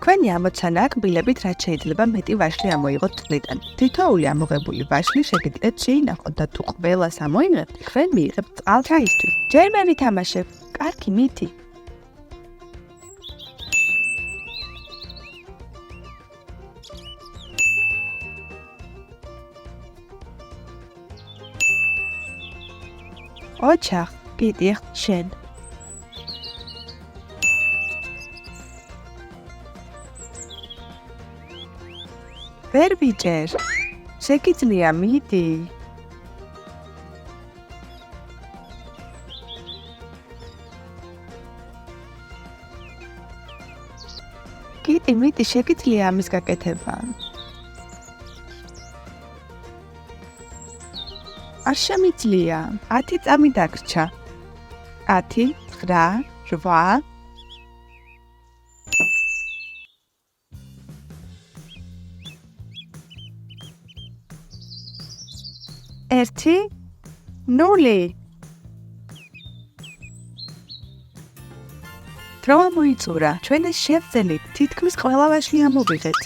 თქვენი ამოცანა აქ ბილებით რაც შეიძლება მეტი ვაშლი ამოიღოთ წლიდან. თითოეული ამოღებული ვაშლი შეგიძლიათ შეინახოთ და თუ ყველას ამოიღებთ, თქვენ მიიღებთ წყალჩაისთვის. ჯერ მე ვითამაშებ. კარგი, მიდი. ოჩახ, კიდე შენ. ვერ ვიჭერ. შეგიძლია მიდი. კიდე მიდი, შეგიძლია ამის გაკეთება. არ შემიძლია. 10 წამი დაგრჩა. 10, 9, 8. ერთი, ნული. დრო მოიწურა. ჩვენ ეს შევძელით, თითქმის ყველა ვაშლი ამოვიღეთ.